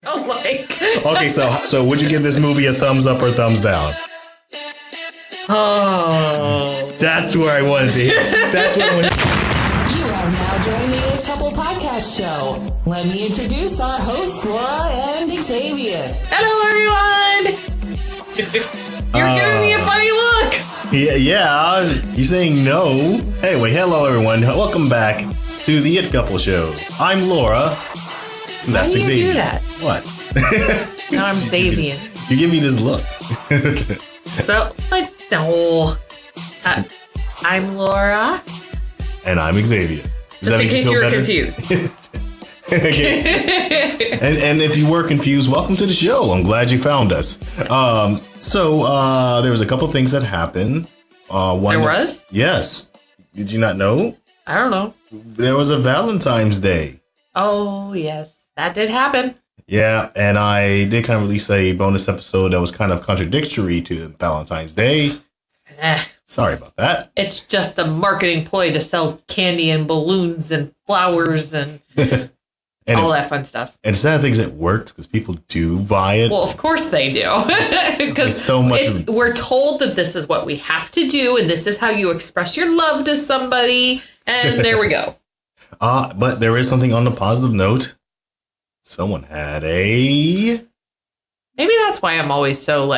Oh my. Okay, so would you give this movie a thumbs up or thumbs down? Oh. That's where I wanted to hear. That's what I wanted to hear. You have now joined the It Couple Podcast Show. Let me introduce our hosts, Laura and Xavier. Hello, everyone. You're giving me a funny look. Yeah, you saying no? Anyway, hello everyone. Welcome back to the It Couple Show. I'm Laura. That's Why do you Xavier. do that? What? No, I'm Xavier. You give me this look. So, but no. I'm Laura. And I'm Xavier. Just in case you were confused. Okay. and if you were confused, welcome to the show. I'm glad you found us. So there was a couple things that happened. There was? Yes. Did you not know? I don't know. There was a Valentine's Day. Oh, yes. That did happen. Yeah, and I did kind of release a bonus episode that was kind of contradictory to Valentine's Day. Sorry about that. It's just a marketing ploy to sell candy and balloons and flowers and all that fun stuff. And sad things, it worked because people do buy it. Well, of course they do. Because so much we're told that this is what we have to do and this is how you express your love to somebody. And there we go. But there is something on the positive note. Someone had a... Maybe that's why I'm always so,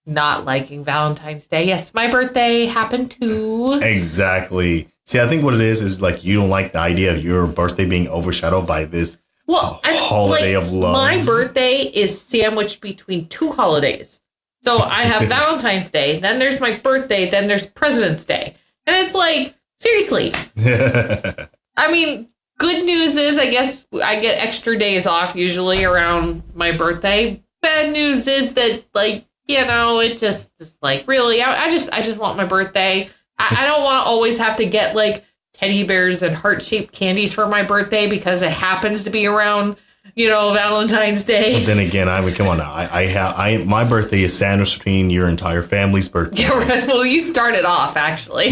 not liking Valentine's Day. Yes, my birthday happened too. Exactly. See, I think what it is you don't like the idea of your birthday being overshadowed by this holiday of love. My birthday is sandwiched between two holidays. So I have Valentine's Day, then there's my birthday, then there's President's Day. And it's seriously. I mean, good news is I guess I get extra days off usually around my birthday. Bad news is that it just really, I just want my birthday. I don't want to always have to get teddy bears and heart-shaped candies for my birthday because it happens to be around, Valentine's Day. But then again, come on now. My birthday is sandwiched between your entire family's birthday. Yeah, right. Well, you started off actually.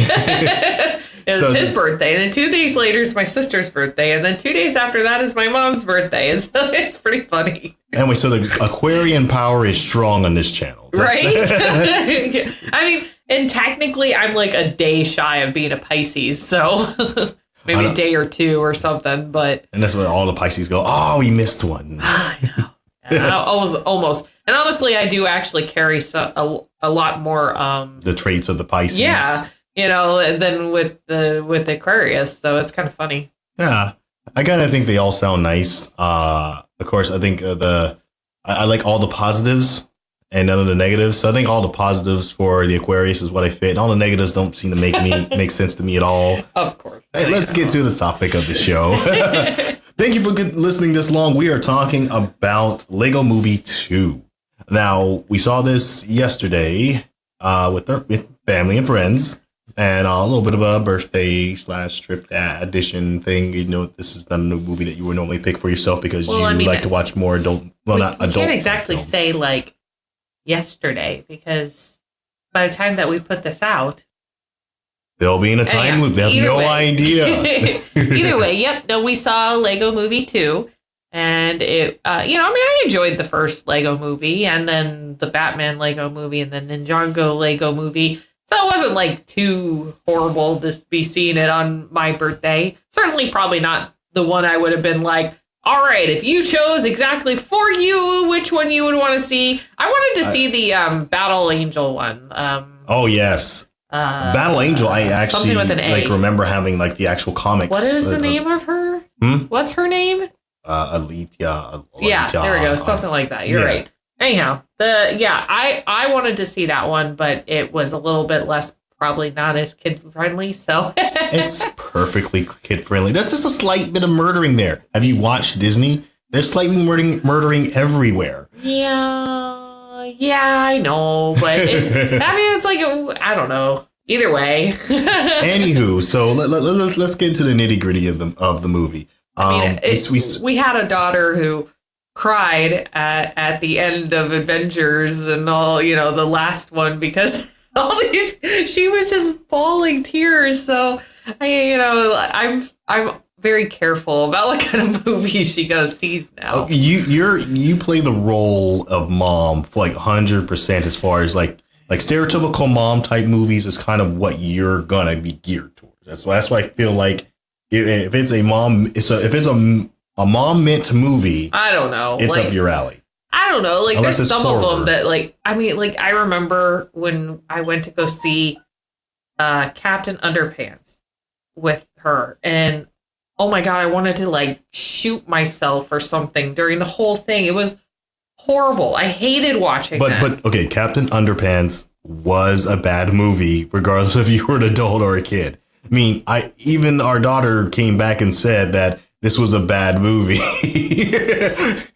It's his birthday, and then 2 days later is my sister's birthday, and then 2 days after that is my mom's birthday. And so it's pretty funny. Anyway, so the Aquarian power is strong on this channel. Right? I mean, and technically I'm a day shy of being a Pisces, so maybe a day or two or something, but... And that's when all the Pisces go, oh, we missed one. I know. Almost. And honestly, I do actually carry a lot more... the traits of the Pisces. Yeah. Than with the Aquarius, so it's kind of funny. Yeah, I kind of think they all sound nice. Of course, I think I like all the positives and none of the negatives. So I think all the positives for the Aquarius is what I fit. All the negatives don't seem to make sense to me at all. Of course. Hey, let's get to the topic of the show. Thank you for listening this long. We are talking about Lego Movie 2. Now, we saw this yesterday with family and friends. And a little bit of a birthday / trip edition thing. This is not a new movie that you would normally pick for yourself because like to watch more adult. Well, not adult. You can't exactly films. say yesterday because by the time that we put this out, they'll be in a time loop. They have no idea. Either way, yep. No, we saw Lego Movie 2, and it. I enjoyed the first Lego Movie, and then the Batman Lego Movie, and then Ninjago Lego Movie. So it wasn't too horrible to be seeing it on my birthday. Certainly probably not the one I would have been all right, if you chose exactly for you which one you would want to see. I wanted to see the Battle Angel one. Oh, yes. Battle Angel, I actually remember having the actual comics. What is the name of her? What's her name? Alethea. Yeah, there we go. Something like that. You're right. Anyhow, I wanted to see that one, but it was a little bit less, probably not as kid friendly. So it's perfectly kid friendly. There's just a slight bit of murdering there. Have you watched Disney? There's slightly murdering everywhere. Yeah, I know, but it's I don't know. Either way. Anywho, so let's get into the nitty gritty of the movie. We had a daughter who cried at the end of Avengers and all, the last one because she was just bawling tears. So I'm very careful about what kind of movies she goes sees now. You play the role of mom for like 100% as far as like stereotypical mom type movies is kind of what you're gonna be geared towards. That's why I feel like if it's a mom, if it's a mom meant movie, I don't know, it's up your alley. I don't know, like Unless there's some horror. of them that like I mean like I remember when I went to go see Captain Underpants with her, and oh my god, I wanted to like shoot myself or something during the whole thing. It was horrible. I hated watching that. But okay, Captain Underpants was a bad movie, regardless if you were an adult or a kid. I mean, even our daughter came back and said that this was a bad movie.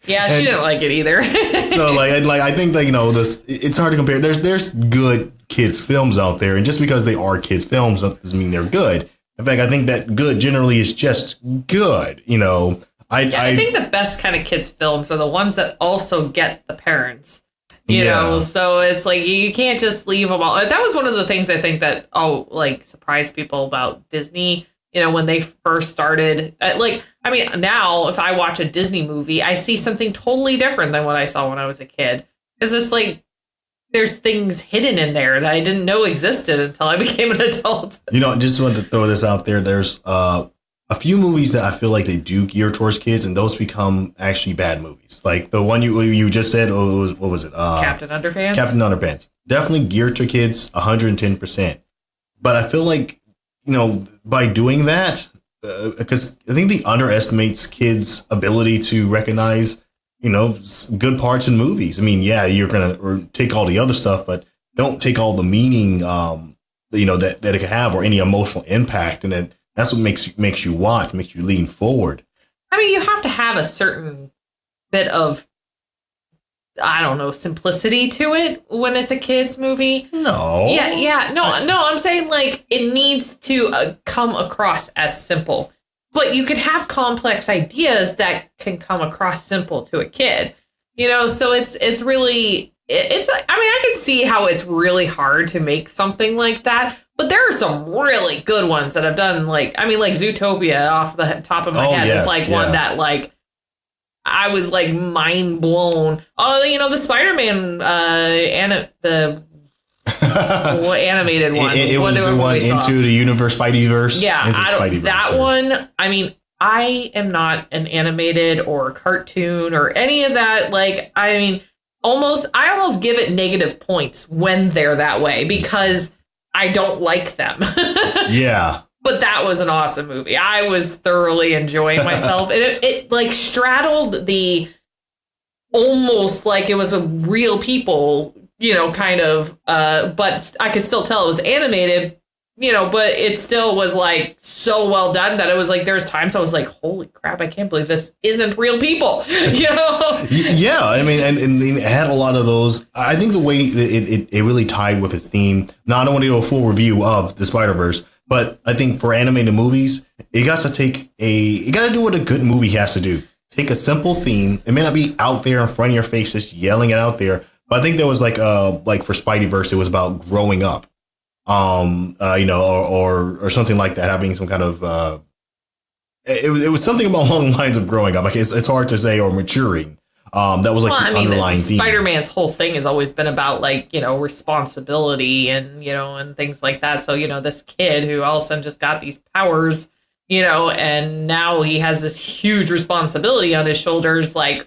Yeah, she didn't like it either. So I think that, this, it's hard to compare. There's good kids films out there, and just because they are kids films doesn't mean they're good. In fact, I think that good generally is just good. I think the best kind of kids films are the ones that also get the parents. You know, so it's like you can't just leave them all. That was one of the things I think that surprised people about Disney. When they first started, now if I watch a Disney movie, I see something totally different than what I saw when I was a kid. Because it's like there's things hidden in there that I didn't know existed until I became an adult. Just wanted to throw this out there. There's a few movies that I feel like they do gear towards kids, and those become actually bad movies. Like the one you just said, what was it? Captain Underpants? Captain Underpants. Definitely geared to kids, 110%. But I feel like, by doing that, because I think they underestimates kids' ability to recognize, good parts in movies. I mean, yeah, you're going to take all the other stuff, but don't take all the meaning, that it can have or any emotional impact. And then that's what makes you watch, makes you lean forward. I mean, you have to have a certain bit of, I don't know, simplicity to it when it's a kid's movie. No. Yeah. No, I'm saying like it needs to come across as simple. But you could have complex ideas that can come across simple to a kid. So it's really, I can see how it's really hard to make something like that. But there are some really good ones that I've done. Like Zootopia off the top of my head is one that I was like mind blown. Oh, the Spider-Man the animated one. It was the one Into the Universe, Spideyverse. Yeah, that one. I mean, I am not an animated or cartoon or any of that. I almost give it negative points when they're that way because I don't like them. Yeah. But that was an awesome movie. I was thoroughly enjoying myself. And it straddled the almost like it was a real people, kind of. But I could still tell it was animated, but it still was like so well done that it was like there's times I was like, holy crap, I can't believe this isn't real people. Yeah, I mean, and it had a lot of those. I think the way it really tied with its theme. Now, I don't want to do a full review of the Spider-Verse. But I think for animated movies, you got to do what a good movie has to do. Take a simple theme. It may not be out there in front of your face, just yelling it out there. But I think there was like for Spideyverse, it was about growing up, or something like that, having some kind of, it was something along the lines of growing up. Like it's hard to say, or maturing. That was underlying theme. Spider-Man's whole thing has always been about responsibility and, and things like that. So, this kid who all of a sudden just got these powers, and now he has this huge responsibility on his shoulders. Like,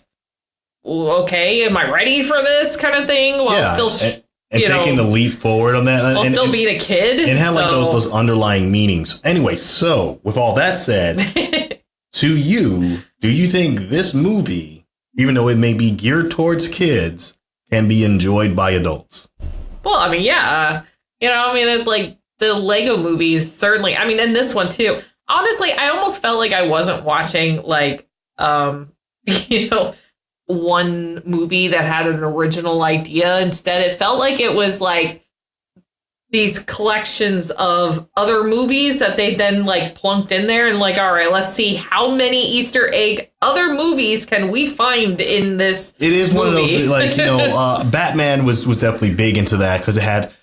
okay, am I ready for this kind of thing? While still, taking the leap forward on that. While still being a kid. And have those underlying meanings. Anyway, so with all that said, to you, do you think this movie, even though it may be geared towards kids, can be enjoyed by adults? Well, I mean, yeah. The Lego movies, certainly. I mean, and this one, too. Honestly, I almost felt like I wasn't watching, one movie that had an original idea. Instead, it felt like it was, these collections of other movies that they then plunked in there and all right, let's see how many Easter egg other movies can we find in this. It is movie. One of those Batman was definitely big into that because it had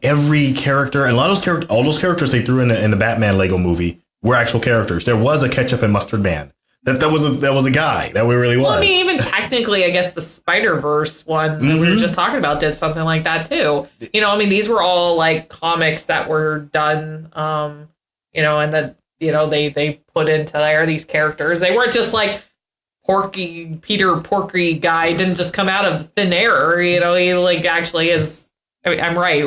every character and a lot of those characters, all those characters they threw in the Batman Lego movie were actual characters. There was a ketchup and mustard man. That was a guy. That really was. Well, I mean, even technically, I guess the Spider-Verse one that we were just talking about did something like that too. You know, I mean, these were all like comics that were done, you know, and then, you know, they put into there these characters. They weren't just like Peter Porky guy didn't just come out of thin air. You know, he like actually is. I mean, I'm right?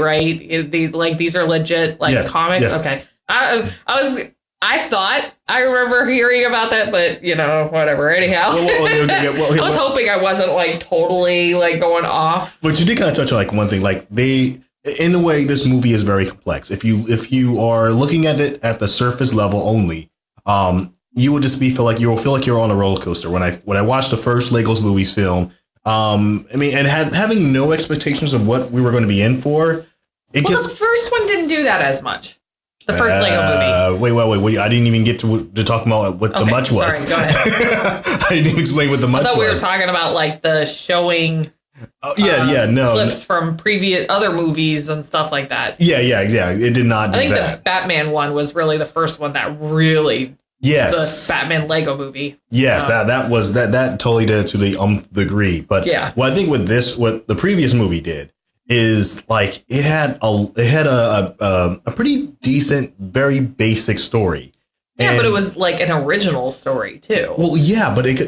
These are legit like comics. Yes. Okay, I remember hearing about that, but you know, whatever. Anyhow, I was hoping I wasn't like totally like going off. But you did kind of touch on like one thing, like in a way, this movie is very complex. If you are looking at it at the surface level only, you will just feel like you're on a roller coaster. When I watched the first Legos movies film, I mean, and having no expectations of what we were going to be in for, the first one didn't do that as much. The first Lego movie. Wait. I didn't even get to talk about what the much was. Sorry, go ahead. I didn't even explain what the much was. I thought we were talking about like the showing clips from previous other movies and stuff like that. Yeah. It did not do that. I think the Batman one was really the first one that really... Yes. The Batman Lego movie. Yes, that totally did it to the degree. But what I think with this, what the previous movie did is like it had a pretty decent, very basic story. Yeah, but it was like an original story too. Well, yeah, but like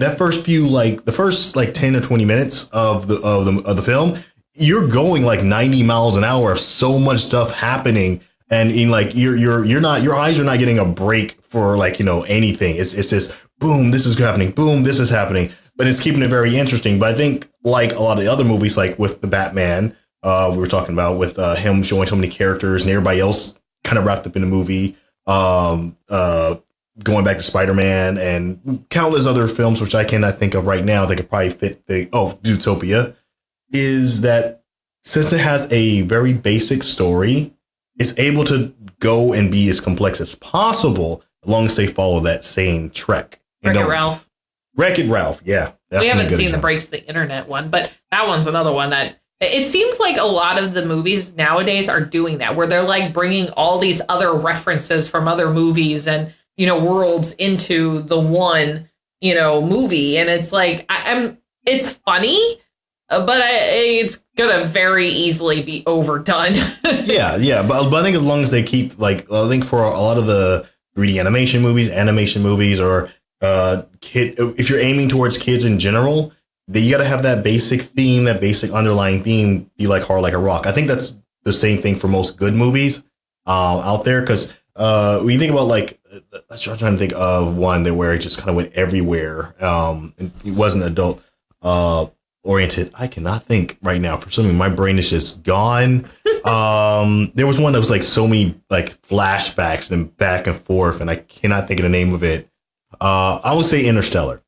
that first few, like the first like 10 or 20 minutes of the film, you're going like 90 miles an hour of so much stuff happening. And in like you're not, your eyes are not getting a break for like, you know, anything. It's just boom, this is happening, boom, this is happening. But it's keeping it very interesting. But I think like a lot of the other movies, like with the Batman, we were talking about with him showing so many characters and everybody else kind of wrapped up in the movie. Going back to Spider-Man and countless other films, which I cannot think of right now that could probably fit Zootopia, is that since it has a very basic story, it's able to go and be as complex as possible as long as they follow that same trek. Wreck-It Ralph. Wreck-It Ralph, yeah. We haven't seen the Breaks the Internet one, but that one's another one that it seems like a lot of the movies nowadays are doing that, where they're like bringing all these other references from other movies and, you know, worlds into the one, you know, movie. And it's like, it's funny, but it's gonna very easily be overdone. yeah. But I think as long as they keep, like, I think for a lot of the 3D animation movies, or if you're aiming towards kids in general, you got to have that basic theme, that basic underlying theme, be like Hard Like a Rock. I think that's the same thing for most good movies out there, because when you think about like, I'm trying to think of one that where it just kind of went everywhere. It wasn't adult oriented. I cannot think right now. For some reason, my brain is just gone. There was one that was like so many like flashbacks and back and forth, and I cannot think of the name of it. I would say Interstellar.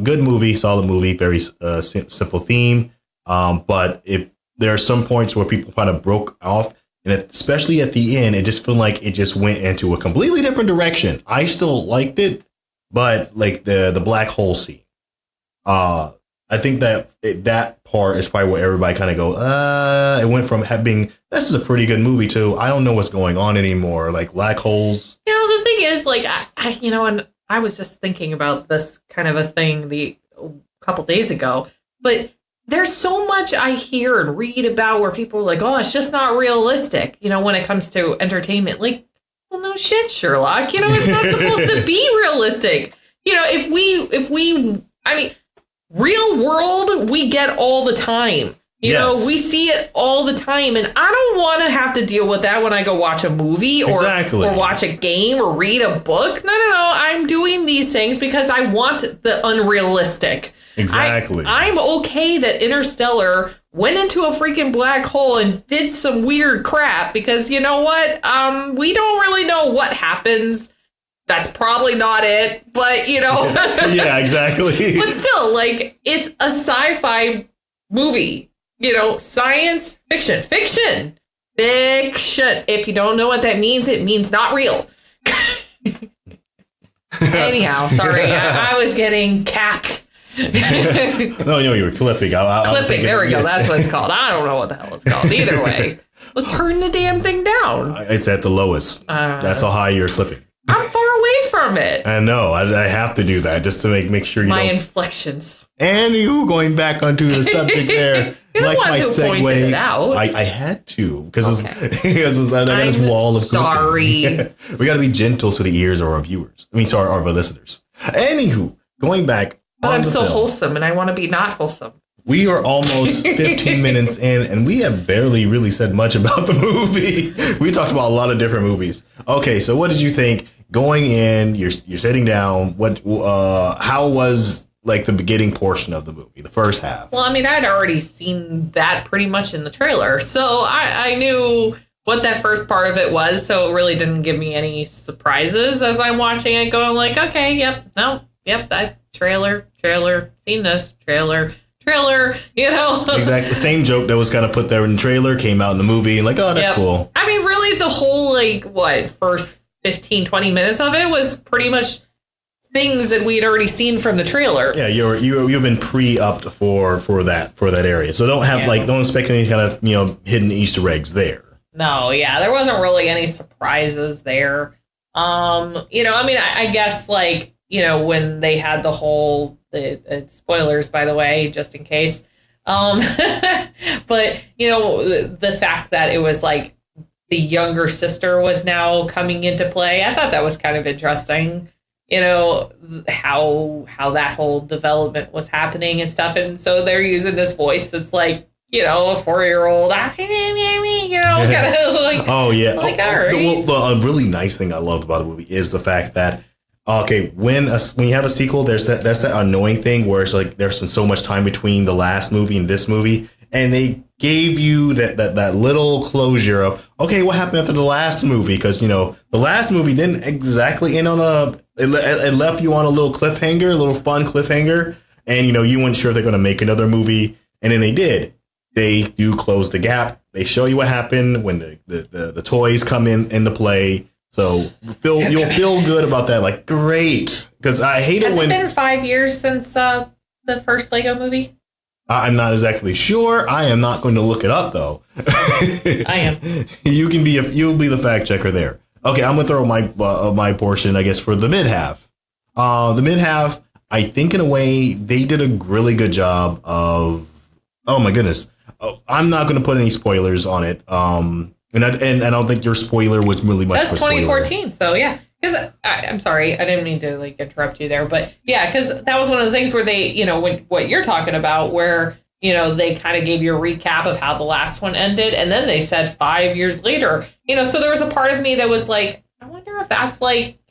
Good movie, solid movie, very simple theme. But there are some points where people kind of broke off, and especially at the end, it just felt like it just went into a completely different direction. I still liked it, but like the black hole scene. I think that part is probably where everybody kind of go, it went from being, this is a pretty good movie to, I don't know what's going on anymore. Like black holes. You know, the thing is, like, and I was just thinking about this kind of a thing a couple days ago, but there's so much I hear and read about where people are like, oh, it's just not realistic, you know, when it comes to entertainment. Like, well, no shit, Sherlock. You know, it's not supposed to be realistic. You know, if we, I mean, real world, we get all the time. You know, we see it all the time. And I don't want to have to deal with that when I go watch a movie or watch a game or read a book. No. I'm doing these things because I want the unrealistic. Exactly. I'm okay that Interstellar went into a freaking black hole and did some weird crap because you know what? We don't really know what happens. That's probably not it, but you know. Yeah, exactly. But still, like, it's a sci-fi movie. You know, science fiction. Fiction. If you don't know what that means, it means not real. Anyhow, sorry, I was getting capped. No, you were clipping. Clipping, there we go. That's what it's called. I don't know what the hell it's called. Either way. Well, turn the damn thing down. It's at the lowest. That's how high you're clipping. I'm far away from it. I know. I have to do that just to make sure you my don't. inflections. And you going back onto the subject there, like my segue. It out. I had to because I got this wall of sorry. We got to be gentle to the ears of our viewers. I mean, sorry, our listeners. Anywho, going back. I'm so wholesome, and I want to be not wholesome. We are almost 15 minutes in, and we have barely really said much about the movie. We talked about a lot of different movies. Okay, so what did you think going in? You're sitting down. How was like the beginning portion of the movie, the first half? Well, I mean, I'd already seen that pretty much in the trailer, so I knew what that first part of it was. So it really didn't give me any surprises as I'm watching it, going like, okay, that trailer, seen this trailer, you know. Exactly. The same joke that was kind of put there in the trailer came out in the movie, and like, oh, that's cool. I mean, really, the whole first 15, 20 minutes of it was pretty much things that we had already seen from the trailer. Yeah, you've been pre-upped for that area, so don't expect any kind of hidden Easter eggs there. No, yeah, there wasn't really any surprises there. I mean, I guess when they had the whole spoilers, by the way, just in case. But the fact that it was like the younger sister was now coming into play, I thought that was kind of interesting. How that whole development was happening and stuff, and so they're using this voice that's like a 4-year-old, kind of like. Oh yeah. Like, all right. The really nice thing I loved about the movie is the fact that. Okay, when you have a sequel, that's that annoying thing where it's like there's been so much time between the last movie and this movie, and they gave you that little closure of, okay, what happened after the last movie? Because the last movie didn't exactly end on it left you on a little cliffhanger, a little fun cliffhanger, and you weren't sure if they're going to make another movie, and then they did. They do close the gap. They show you what happened when the toys come into play. So you'll feel good about that. Like, great. Because I hate it when... Has it been 5 years since the first Lego movie? I'm not exactly sure. I am not going to look it up, though. I am. You'll be the fact checker there. Okay, I'm going to throw my portion, I guess, for the mid-half. The mid-half, I think in a way, they did a really good job of... Oh, my goodness. I'm not going to put any spoilers on it. And I don't think your spoiler was really much. That's 2014, so yeah. Because I'm sorry, I didn't mean to interrupt you there, but yeah, because that was one of the things where they, what you're talking about, where they kind of gave you a recap of how the last one ended, and then they said 5 years later, so there was a part of me that was like, I wonder if that's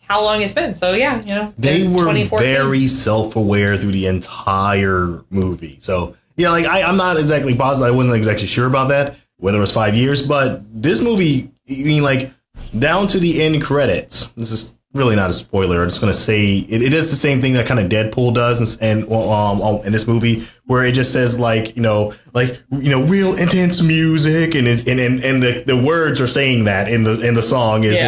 how long it's been. So yeah, they were very self-aware through the entire movie. So yeah, I'm not exactly positive. I wasn't exactly sure about that. Whether it was 5 years, but this movie, down to the end credits. This is really not a spoiler. I'm just going to say it is the same thing that kind of Deadpool does, and in this movie, where it just says real intense music, and the words are saying that in the song is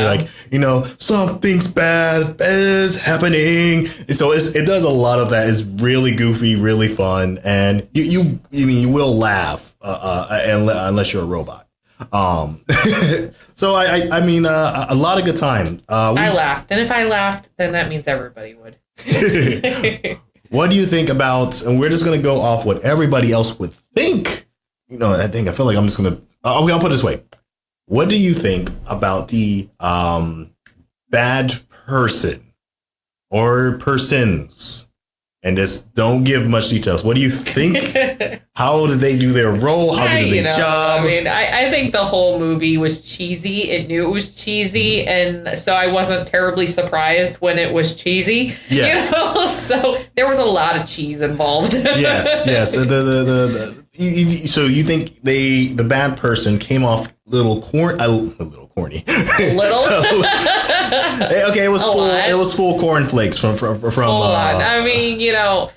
something's bad is happening. So it does a lot of that. It's really goofy, really fun, and you will laugh. Unless you're a robot. So I mean, a lot of good time. I laughed, and if I laughed, then that means everybody would. What do you think about? And we're just gonna go off what everybody else would think. I feel like I'm just gonna. I'll put it this way. What do you think about the bad person or persons? And just don't give much details. What do you think? How did they do their role? How did they job? I mean, I think the whole movie was cheesy. It knew it was cheesy, and so I wasn't terribly surprised when it was cheesy. Yes. So there was a lot of cheese involved. Yes. So you think the bad person came off a little corny? Little. Okay, it was full cornflakes from. Hold on. I mean, I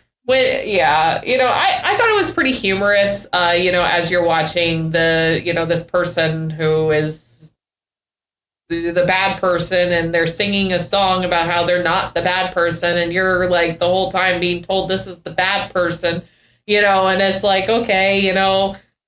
thought it was pretty humorous. As you're watching this person who is the bad person, and they're singing a song about how they're not the bad person, and you're the whole time being told this is the bad person, and it's okay,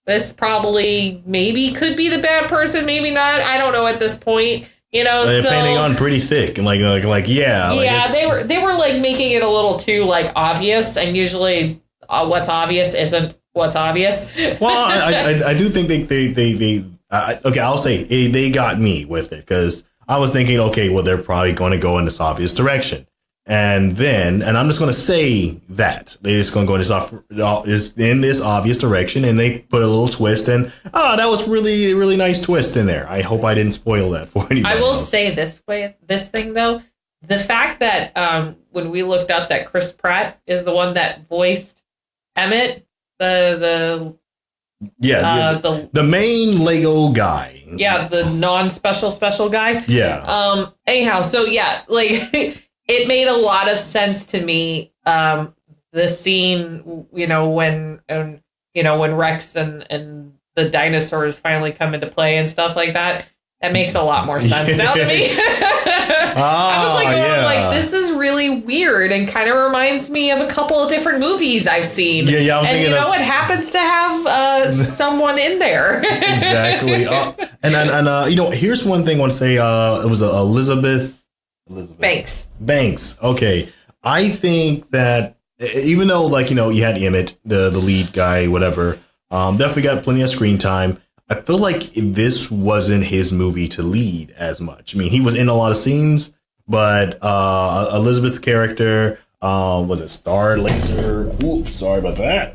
this probably maybe could be the bad person, maybe not. I don't know at this point. You know, they're painting on pretty thick and like yeah. Yeah, they were like making it a little too like obvious, and usually what's obvious isn't what's obvious. Well, I do think they okay, I'll say they got me with it because I was thinking, okay, well, they're probably going to go in this obvious direction. And I'm just going to say that they're just going to go in this obvious direction, and they put a little twist, and that was really, really nice twist in there. I hope I didn't spoil that for anybody. I will say this thing though, the fact that when we looked up that Chris Pratt is the one that voiced Emmett, the main Lego guy. Yeah, the non-special guy. Yeah. Anyhow, so yeah, like. It made a lot of sense to me. The scene, when Rex and the dinosaurs finally come into play and stuff like that. That makes a lot more sense now to me. I was like, this is really weird and kind of reminds me of a couple of different movies I've seen. Yeah. I was thinking it happens to have someone in there. Exactly. And here's one thing I want to say. It was Elizabeth Banks. Okay. I think that even though you had Emmett, the lead guy, whatever, definitely got plenty of screen time. I feel like this wasn't his movie to lead as much. I mean, he was in a lot of scenes, but Elizabeth's character was a Star Laser. Oops, sorry about that.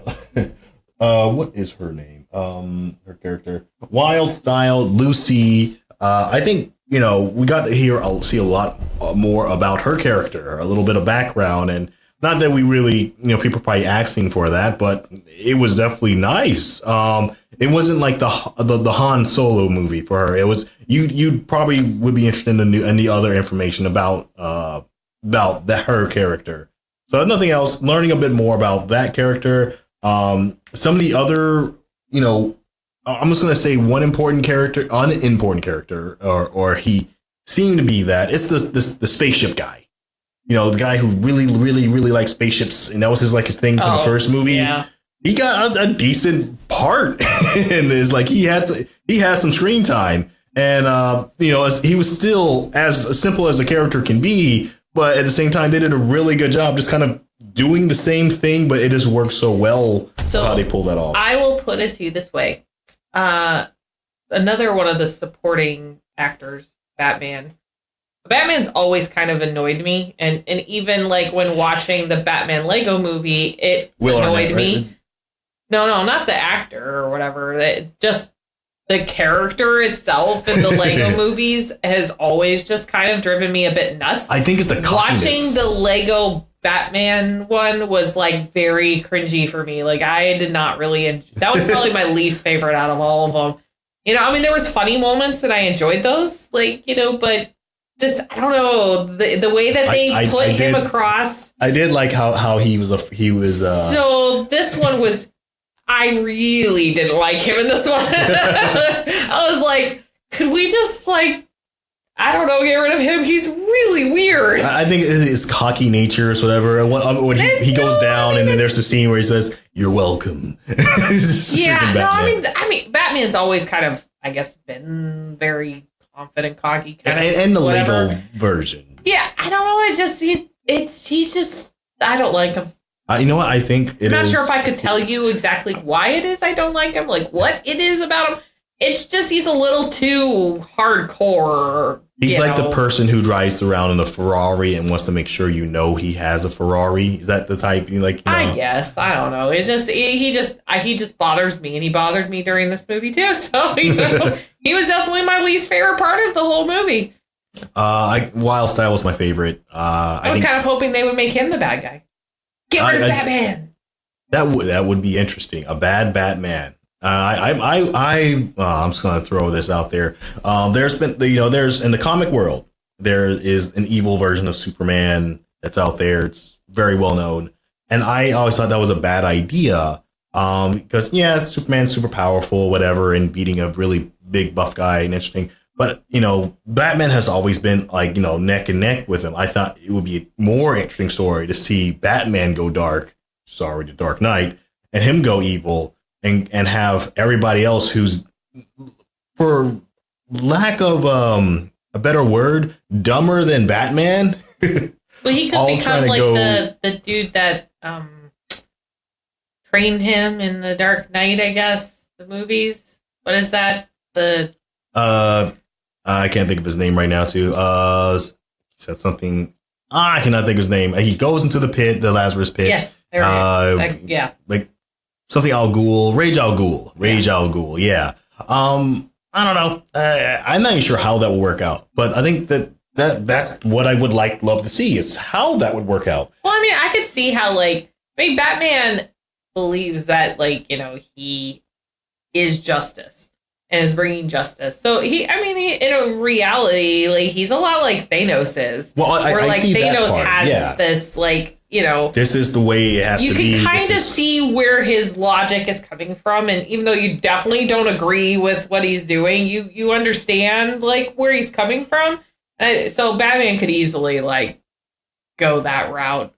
What is her name? Her character, Wild Style Lucy. I think. We got to see a lot more about her character, a little bit of background, and not that we really, people probably asking for that, but it was definitely nice. It wasn't like the Han Solo movie for her. It was you probably would be interested in the other information about her character. So if nothing else, learning a bit more about that character. Some of the other, I'm just going to say one unimportant character, or he seemed to be that. It's the spaceship guy. The guy who really, really, really likes spaceships, and that was his thing from the first movie. Yeah. He got a decent part in this. He had some screen time, and he was still as simple as a character can be, but at the same time, they did a really good job just kind of doing the same thing, but it just worked so well how they pulled that off. I will put it to you this way. Another one of the supporting actors, Batman's always kind of annoyed me, and even when watching the Batman Lego movie, it annoyed me. Right? No, not the actor or whatever. Just the character itself in the Lego movies has always just kind of driven me a bit nuts. I think it's the cockiness. Watching the Lego Batman one was very cringy for me. I did not really that was probably my least favorite out of all of them. There was funny moments and I enjoyed those, but just I don't know the way that they put him across. I did like how he was So this one was I really didn't like him in this one. I was like, could we just I don't know, get rid of him. He's really weird. I think it's his cocky nature or whatever. When he goes down, and then there's the scene where he says, "You're welcome." I mean, Batman's always kind of, I guess, been very confident, cocky, kind of. And the Lego version. Yeah, I don't know. He's just, I don't like him. You know what? I think I'm not sure if I could tell you exactly why it is I don't like him, what it is about him. It's just he's a little too hardcore. He's the person who drives around in a Ferrari and wants to make sure he has a Ferrari. Is that the type you like? I guess. I don't know. It's just he just bothers me, and he bothered me during this movie too. So he was definitely my least favorite part of the whole movie. Wild Style was my favorite. I was kind of hoping they would make him the bad guy. Get rid of Batman. That would be interesting. A bad Batman. I'm just gonna throw this out there. There's been there's in the comic world there is an evil version of Superman that's out there. It's very well known, and I always thought that was a bad idea. Because Superman's super powerful, whatever, and beating a really big buff guy and interesting. But Batman has always been neck and neck with him. I thought it would be a more interesting story to see Batman go dark. Sorry, the Dark Knight, and him go evil. and have everybody else who's, for lack of a better word, dumber than Batman. Well, he could become like the dude that trained him in the Dark Knight, I guess, the movies. What is that? I can't think of his name right now, too. He said something. I cannot think of his name. He goes into the pit, the Lazarus pit. Yes, there it is. Yeah. Like something Al Ghul. Rage Al Ghul. Yeah. I don't know. I'm not even sure how that will work out. But I think that's what I would love to see, is how that would work out. Well, I mean, I could see how, Batman believes that, he is justice and is bringing justice. So he in a reality, he's a lot like Thanos is. Well, I see Thanos that part. has this, this is the way it has to be. You can kind of see where his logic is coming from. And even though you definitely don't agree with what he's doing, you understand, where he's coming from. So Batman could easily, go that route.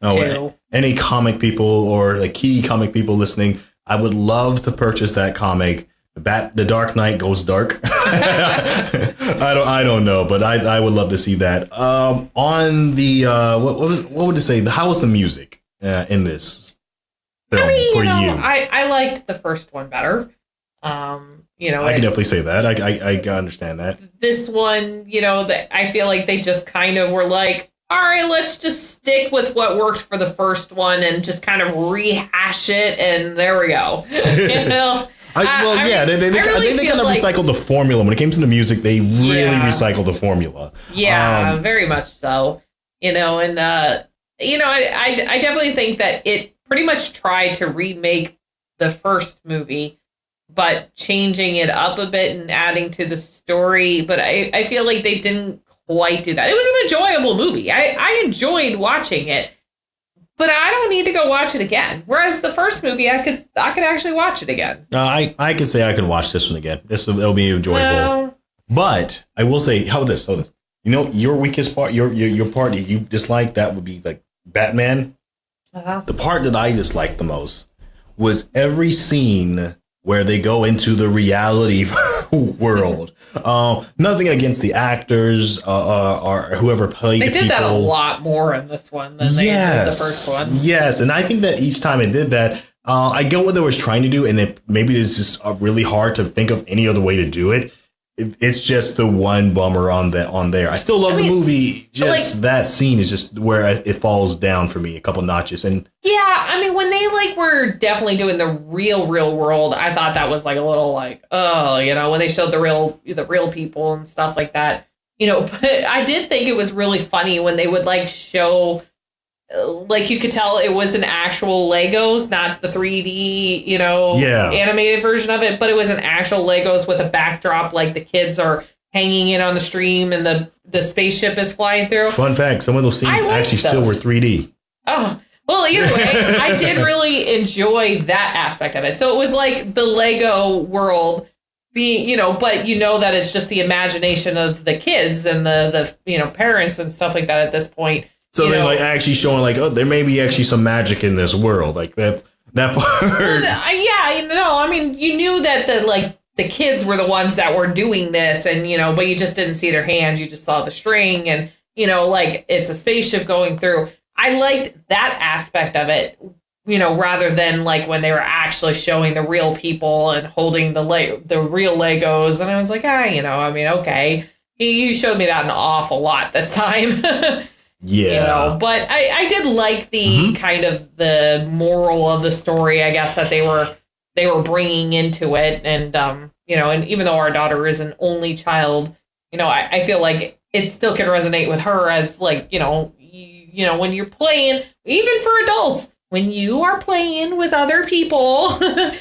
Oh, any comic people or key comic people listening, I would love to purchase that comic. The Dark Knight Goes Dark. I don't know, but I would love to see that. On the what would you say? How was the music in this film for you? I liked the first one better. I can definitely say that. I understand that. This one, I feel like they just kind of were like, all right, let's just stick with what worked for the first one and just kind of rehash it, and there we go. I think they kind of recycled the formula. When it came to the music, they really recycled the formula. Yeah, very much so. I definitely think that it pretty much tried to remake the first movie, but changing it up a bit and adding to the story. But I feel like they didn't quite do that. It was an enjoyable movie. I enjoyed watching it. But I don't need to go watch it again. Whereas the first movie, I could actually watch it again. I could say I could watch this one again. It'll be enjoyable. But I will say, how this? Your weakest part, your part that you dislike, that would be Batman. Uh-huh. The part that I disliked the most was every scene where they go into the reality world. Nothing against the actors or whoever played the people. They did that a lot more in this one than they did the first one. Yes, and I think that each time it did that, I get what they was trying to do, and maybe it's just really hard to think of any other way to do it. It's just the one bummer on there. I still love the movie. Just that scene is just where it falls down for me a couple notches. And yeah, when they were definitely doing the real world, I thought that was a little when they showed the real people and stuff like that. But I did think it was really funny when they would show. You could tell it was an actual Legos, not the 3D, animated version of it, but it was an actual Legos with a backdrop, the kids are hanging in on the stream and the spaceship is flying through. Fun fact, some of those scenes actually still were 3D. Oh, well, either way, I did really enjoy that aspect of it. So it was the Lego world being, but that it's just the imagination of the kids and the parents and stuff like that at this point. So they're actually showing there may be actually some magic in this world, that part. You knew that the kids were the ones that were doing this, and but you just didn't see their hands. You just saw the string, and it's a spaceship going through. I liked that aspect of it, rather than when they were actually showing the real people and holding the real Legos. And I was like, okay, you showed me that an awful lot this time. Yeah. But I did like the kind of the moral of the story, I guess, that they were bringing into it. And, and even though our daughter is an only child, I feel like it still can resonate with her as when you're playing, even for adults, when you are playing with other people,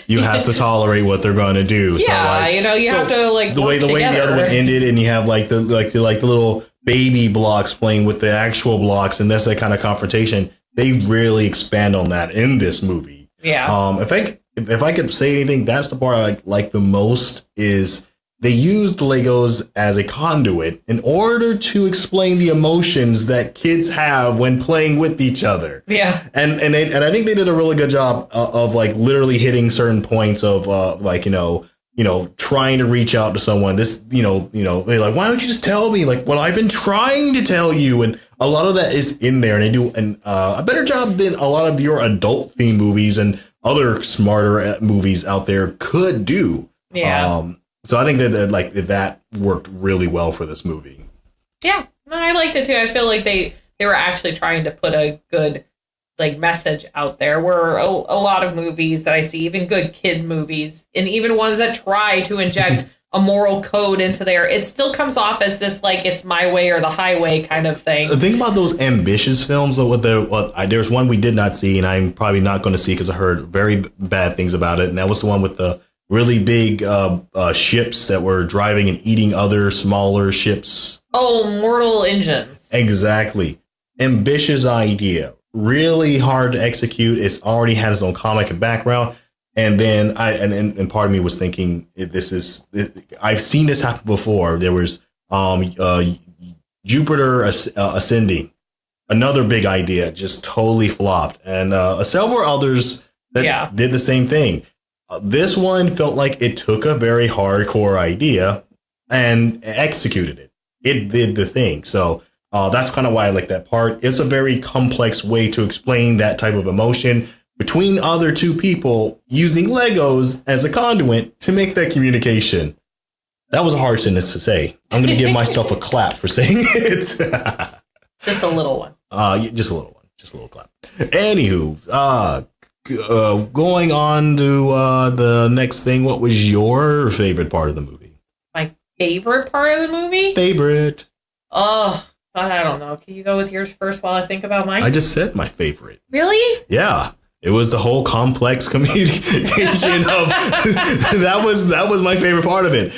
you have to tolerate what they're going to do. Yeah. You have to the way the other one ended, and you have the little baby blocks playing with the actual blocks, and that's that kind of confrontation. They really expand on that in this movie. Yeah. If I could say anything, that's the part I like the most, is they used Legos as a conduit in order to explain the emotions that kids have when playing with each other. Yeah. And I think they did a really good job of like literally hitting certain points of like, trying to reach out to someone. This, they're like, why don't you just tell me? Like, well, I've been trying to tell you. And a lot of that is in there. And they do a better job than a lot of your adult theme movies and other smarter movies out there could do. Yeah. So I think that worked really well for this movie. Yeah, I liked it too. I feel like they were actually trying to put a good like message out there. Where a lot of movies that I see, even good kid movies, and even ones that try to inject a moral code into there, it still comes off as this like it's my way or the highway kind of thing. Think about those ambitious films. There's one we did not see, and I'm probably not going to see because I heard very bad things about it, and that was the one with the really big ships that were driving and eating other smaller ships. Oh, Mortal Engines. Exactly. Ambitious idea. Really hard to execute. It's already had its own comic and background. And then and part of me was thinking, I've seen this happen before. There was Jupiter Ascending. Another big idea, just totally flopped. And several others that did the same thing. This one felt like it took a very hardcore idea and executed it. It did the thing. So that's kind of why I like that part. It's a very complex way to explain that type of emotion between other two people using Legos as a conduit to make that communication. That was a hard sentence to say. I'm going to give myself a clap for saying it. Just a little one. Just a little one. Just a little clap. Anywho, going on to the next thing, what was your favorite part of the movie? My favorite part of the movie? Favorite. Oh, God, I don't know. Can you go with yours first while I think about mine? I just said my favorite. Really? Yeah. It was the whole complex communication of that was my favorite part of it.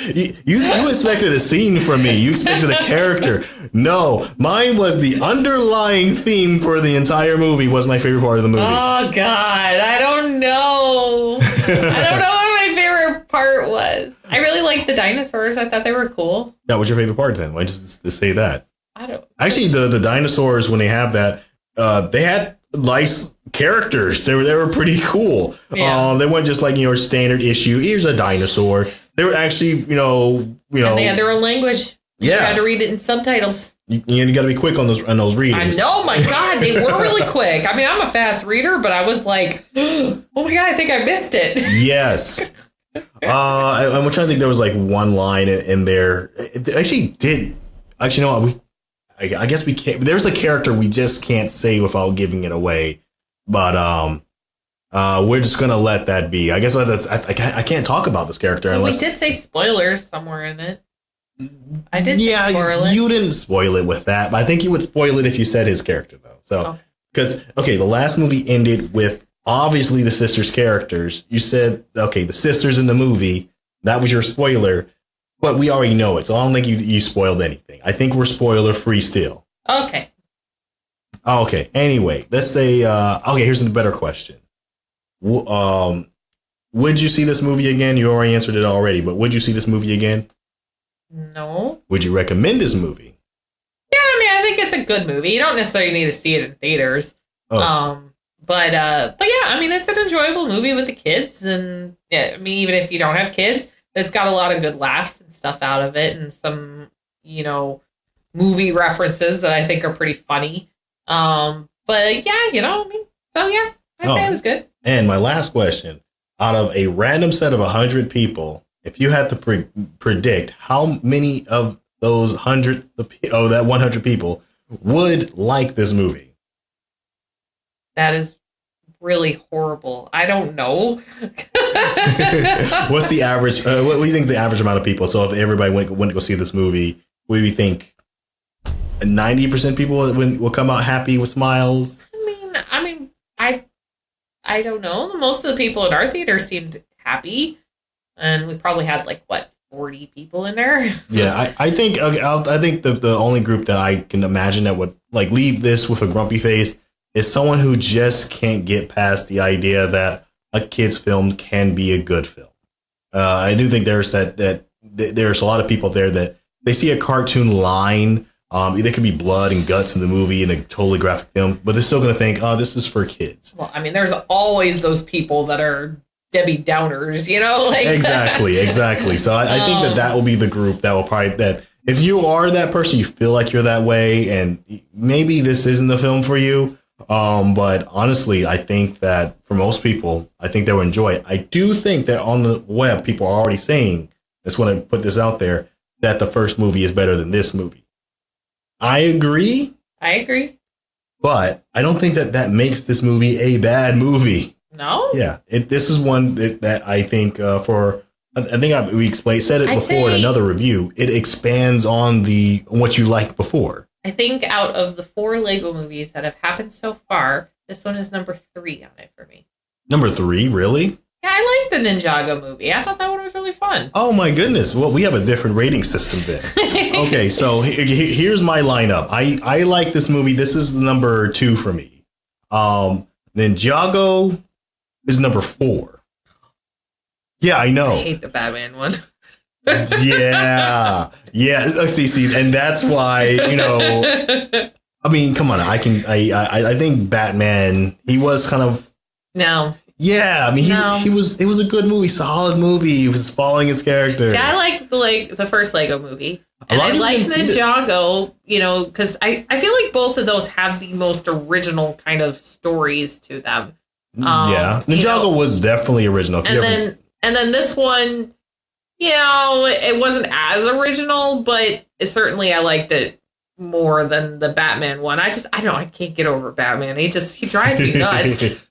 You expected a scene from me. You expected a character. No, mine was the underlying theme for the entire movie was my favorite part of the movie. Oh, God. I don't know. I don't know what my favorite part was. I really liked the dinosaurs. I thought they were cool. That was your favorite part then? Why don't you just say that? I don't. Actually, the dinosaurs, when they have that, they had nice characters. They were pretty cool. Yeah. They weren't just like, standard issue. Here's a dinosaur. They were actually, And they had their own language. Yeah. You had to read it in subtitles. You got to be quick on those readings. I know, my God, they were really quick. I mean, I'm a fast reader, but I was like, oh my God, I think I missed it. Yes. I'm trying to think. There was like one line in there. It actually did. Actually, you know what? I guess we can't. There's a character we just can't say without giving it away. But we're just gonna let that be. I guess I can't talk about this character unless we did say spoilers somewhere in it. I did. Yeah, say spoilers. You didn't spoil it with that, but I think you would spoil it if you said his character though. So because the last movie ended with obviously the sisters' characters. You said the sisters in the movie. That was your spoiler, but we already know it, so I don't think you spoiled anything. I think we're spoiler free still. Okay. Okay. Anyway, let's say. Here's a better question. Would you see this movie again? You already answered it already, but would you see this movie again? No. Would you recommend this movie? Yeah, I mean, I think it's a good movie. You don't necessarily need to see it in theaters. Oh. But yeah, I mean, it's an enjoyable movie with the kids, and yeah, I mean, even if you don't have kids, it's got a lot of good laughs and stuff out of it, and some movie references that I think are pretty funny. But yeah, I mean, so yeah, I'd say it was good. And my last question: out of a random set of 100 people, if you had to predict how many of those 100 people would like this movie? That is really horrible. I don't know. What's the average? What do you think the average amount of people? So if everybody went to go see this movie, what do you think? 90% people will come out happy with smiles. I mean, I don't know. Most of the people in our theater seemed happy, and we probably had 40 people in there. Yeah, I think the only group that I can imagine that would leave this with a grumpy face is someone who just can't get past the idea that a kid's film can be a good film. I do think there's that there's a lot of people there that they see a cartoon line. There could be blood and guts in the movie and a totally graphic film, but they're still going to think, oh, this is for kids. Well, I mean, there's always those people that are Debbie Downers, you know? Like Exactly. So I think that will be the group that will probably, that if you are that person, you feel like you're that way, and maybe this isn't the film for you. But honestly, I think that for most people, I think they will enjoy it. I do think that on the web, people are already saying, I just want to put this out there, that the first movie is better than this movie. I agree. But I don't think that makes this movie a bad movie. No? Yeah. This is one that I think we said it before in another review. It expands on what you liked before. I think out of the 4 Lego movies that have happened so far, this one is number 3 on it for me. Number 3? Really? Yeah, I like the Ninjago movie. I thought that one was really fun. Oh my goodness. Well, we have a different rating system then. Okay, so here's my lineup. I like this movie. This is number 2 for me. Ninjago is number 4. Yeah, I know. I hate the Batman one. Yeah. See, and that's why, I mean, come on. I think Batman, he was kind of. No. Yeah, I mean, it was a good movie, solid movie. He was following his character. See, I like the first Lego movie. And I like Ninjago, because I feel like both of those have the most original kind of stories to them. Yeah, Ninjago was definitely original. And then this one, it wasn't as original, but certainly I liked it more than the Batman one. I can't get over Batman. He drives me nuts.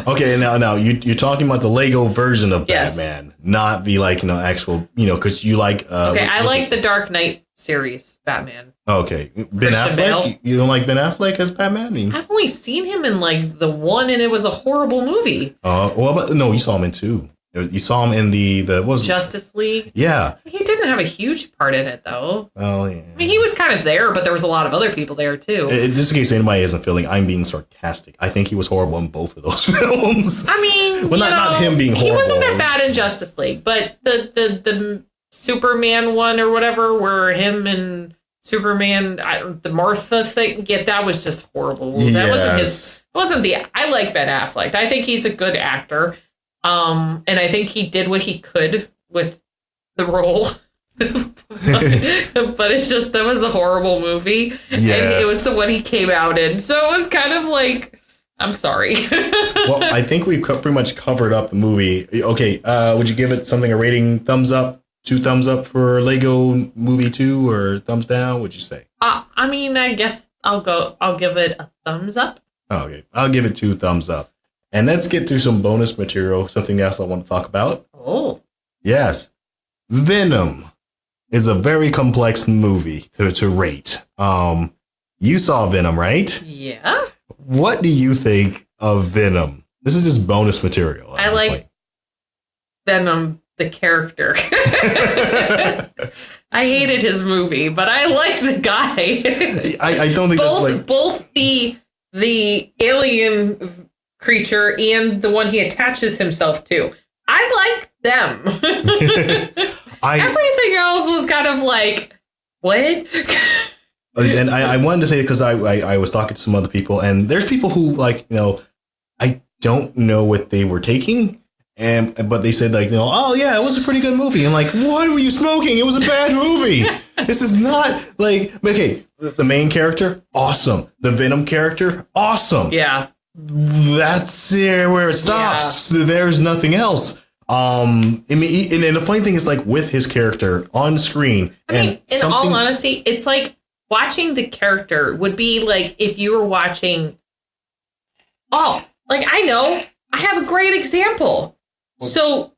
Okay, now you're talking about the Lego version of Batman, not the actual, because you like. I like the Dark Knight series Batman. Okay, Ben Affleck. Bale. You don't like Ben Affleck as Batman? I mean, I've only seen him in the one, and it was a horrible movie. No, you saw him in 2. You saw him in the what was Justice League. Yeah, he didn't have a huge part in it though. Oh yeah. I mean, he was kind of there, but there was a lot of other people there too. Just in case anybody isn't feeling, I'm being sarcastic. I think he was horrible in both of those films. I mean, well, not him being horrible. He wasn't that bad in Justice League, but the Superman one or whatever, where him and Superman, the Martha thing, that was just horrible. Yes. That wasn't I like Ben Affleck. I think he's a good actor. And I think he did what he could with the role. but it's just, that was a horrible movie. Yes. And it was the one he came out in. So it was kind of like, I'm sorry. Well, I think we've pretty much covered up the movie. Okay, would you give it a rating, thumbs up, 2 thumbs up for Lego Movie 2, or thumbs down? What'd you say? I mean, I guess I'll give it a thumbs up. Okay, I'll give it 2 thumbs up. And let's get through some bonus material, something else I want to talk about. Oh. Yes. Venom is a very complex movie to rate. You saw Venom, right? Yeah. What do you think of Venom? This is just bonus material. I like Venom, the character. I hated his movie, but I like the guy. I don't think both the alien creature and the one he attaches himself to. I like them. Everything else was kind of like, what? And I wanted to say, because I was talking to some other people, and there's people who I don't know what they were taking, but they said oh yeah, it was a pretty good movie. And what were you smoking? It was a bad movie. This is not okay. The main character, awesome. The Venom character, awesome. Yeah. That's where it stops. Yeah. There's nothing else. I mean, and the funny thing is, with his character on screen, in all honesty, it's like watching the character would be like if you were watching. Oh, I know, I have a great example. So,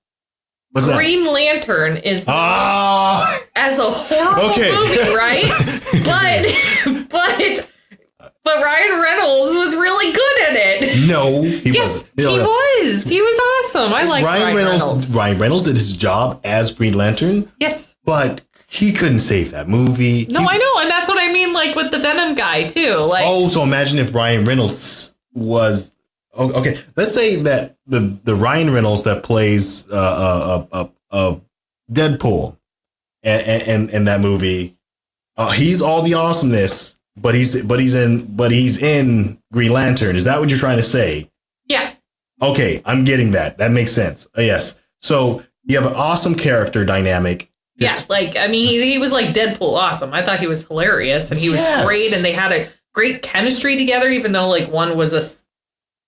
Green Lantern is as a horrible movie, right? But Ryan Reynolds was really good in it. No, he wasn't. He was. He was awesome. I like Ryan Reynolds. Ryan Reynolds did his job as Green Lantern. Yes. But he couldn't save that movie. No, I know. And that's what I mean, with the Venom guy, too. So imagine if Ryan Reynolds was... Okay, let's say that the Ryan Reynolds that plays Deadpool in that movie. He's all the awesomeness, but he's in Green Lantern. Is that what you're trying to say? Yeah. Okay, I'm getting that. That makes sense. Yes. So you have an awesome character dynamic. Yeah, like, I mean, he was like Deadpool awesome. I thought he was hilarious, and he was great, and they had a great chemistry together, even though, like, one was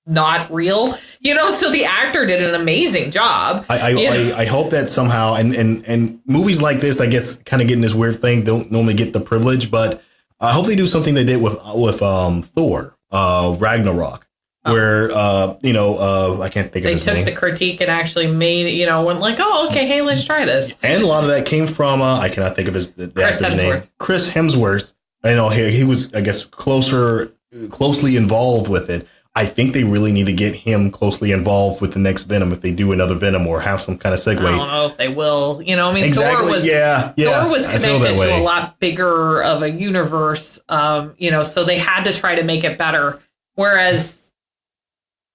not real, so the actor did an amazing job. I hope that somehow, and movies like this, I guess, kind of getting this weird thing, don't normally get the privilege, but I hope they do something they did with Thor, Ragnarok. Where, I can't think of his name. They took the critique and actually made, went like, oh, okay, hey, let's try this. And a lot of that came from, I cannot think of the actor's name. Chris Hemsworth. I know he was, I guess, closely involved with it. I think they really need to get him closely involved with the next Venom if they do another Venom or have some kind of segue. I don't know if they will. Exactly. Thor was connected to a lot bigger of a universe, so they had to try to make it better. Whereas,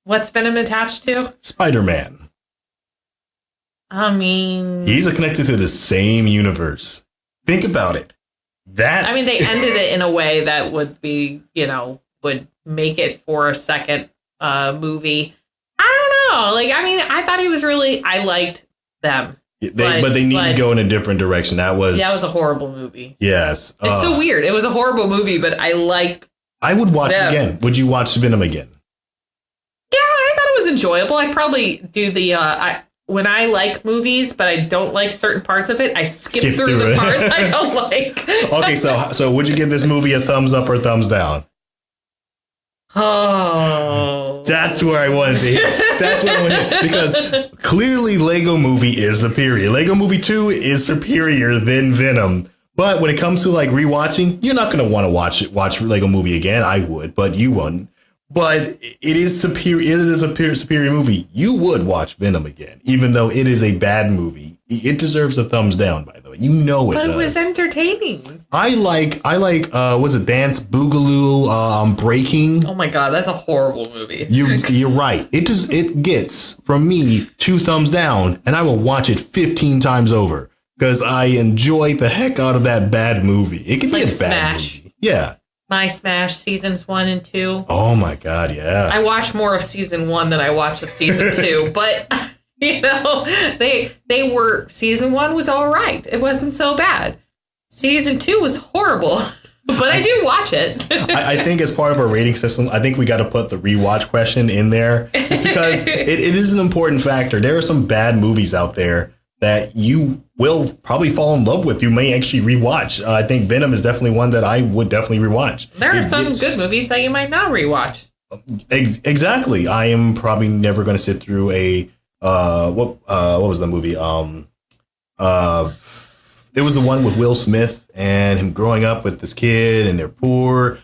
what's Venom attached to? Spider-Man. I mean, he's connected to the same universe. Think about it. They ended it in a way that would be, would make it for a second movie. I don't know. I thought he was I liked them. But they need to go in a different direction. That was a horrible movie. Yes. It's so weird. It was a horrible movie, but I liked I would watch it again. Would you watch Venom again? Yeah, I thought it was enjoyable. I'd probably do when I like movies, but I don't like certain parts of it, I skip through the parts I don't like. Okay, so would you give this movie a thumbs up or thumbs down? Oh. That's where I wanted to hit. That's what I wanted to hit. Because clearly Lego Movie is superior. Lego Movie 2 is superior than Venom. But when it comes to rewatching, you're not going to want to watch Lego Movie again. I would, but you wouldn't. But it is superior. It is a superior movie. You would watch Venom again, even though it is a bad movie. It deserves a thumbs down, by the way. It does. But it was entertaining. I like. Was it Dance Boogaloo? Breaking. Oh my God, that's a horrible movie. You're right. It gets from me 2 thumbs down, and I will watch it 15 times over because I enjoy the heck out of that bad movie. It can be a bad movie. Yeah. My Smash seasons 1 and 2. Oh my God, yeah. I watched more of season 1 than I watched of season 2, but they were, season 1 was all right. It wasn't so bad. Season 2 was horrible, but I do watch it. I think as part of our rating system, I think we got to put the rewatch question in there just because it is an important factor. There are some bad movies out there that you will probably fall in love with. You may actually rewatch. I think Venom is definitely one that I would definitely rewatch. There are some good movies that you might not rewatch. Exactly. I am probably never going to sit through a what was the movie? It was the one with Will Smith and him growing up with this kid and they're poor.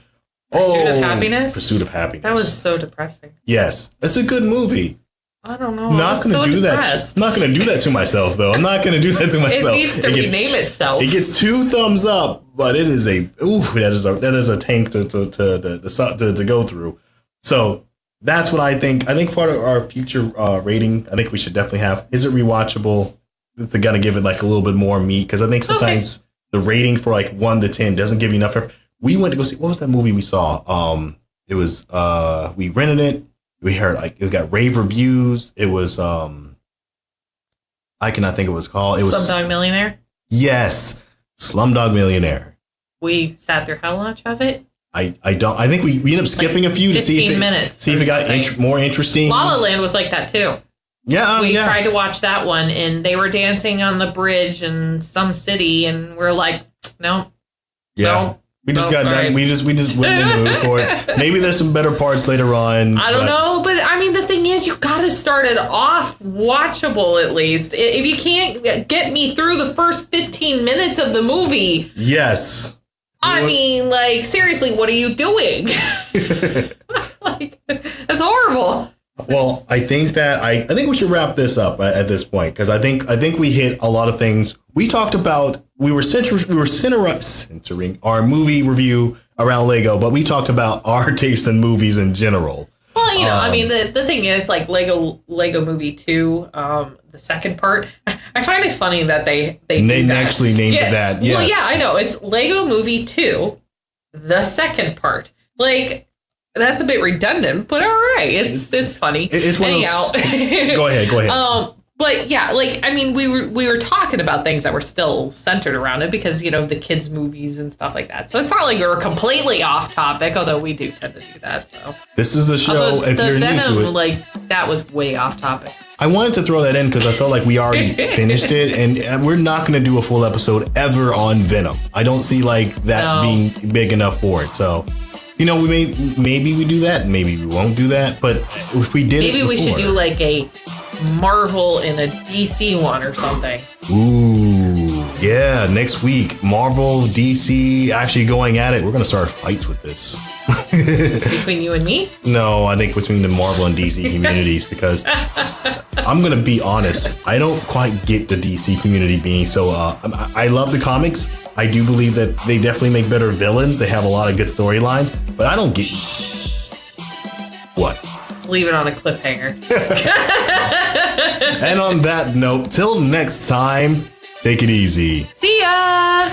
Pursuit of Happiness? Pursuit of Happiness. That was so depressing. Yes. It's a good movie. I don't know. Not going to do that. Not going to do that to myself, though. I'm not going to do that to myself. It needs to rename itself. It gets 2 thumbs up, but it is that is a tank to go through. So that's what I think. I think part of our future rating, I think we should definitely have. Is it rewatchable? They're going to give it a little bit more meat because I think sometimes the rating for 1 to 10 doesn't give you enough. We went to go see, what was that movie we saw? It was we rented it. We heard it got rave reviews. It was I cannot think of what it was called. It was Slumdog Millionaire. Yes, Slumdog Millionaire. We sat through how much of it? I don't. I think we ended up skipping a few to see if it got more interesting. La La Land was like that too. Yeah, we tried to watch that one, and they were dancing on the bridge in some city, and we're like, no, no. We just got done. Right. We just went in the mood for it. Maybe there's some better parts later on. I don't know, but I mean, the thing is, you got to start it off watchable at least. If you can't get me through the first 15 minutes of the movie, yes. I mean, seriously, what are you doing? It's horrible. Well, I think we should wrap this up at this point because I think we hit a lot of things. We talked about we were centering our movie review around Lego, but we talked about our taste in movies in general. Well, I mean, the thing is, like, Lego Movie 2, the second part, I find it funny that they actually named it that. Yes. Well, yeah, I know. It's Lego Movie 2, the second part. Like, that's a bit redundant, but all right. It's funny. It's one Anyhow. of those... Go ahead. But yeah, like, I mean, we were talking about things that were still centered around it because, the kids' movies and stuff like that. So it's not like we were completely off topic, although we do tend to do that. So this is a show, if you're new to it. Like, that was way off topic. I wanted to throw that in because I felt like we already finished it, and we're not going to do a full episode ever on Venom. I don't see like that being big enough for it. So, maybe we do that, maybe we won't do that. But if we did, maybe we should do like a Marvel and a DC one or something. Ooh, yeah. Next week, Marvel, DC, actually going at it. We're going to start fights with this. Between you and me? No, I think between the Marvel and DC communities, because I'm going to be honest. I don't quite get the DC community being so... I love the comics. I do believe that they definitely make better villains. They have a lot of good storylines, but I don't get... What? Let's leave it on a cliffhanger. And on that note, till next time, take it easy. See ya!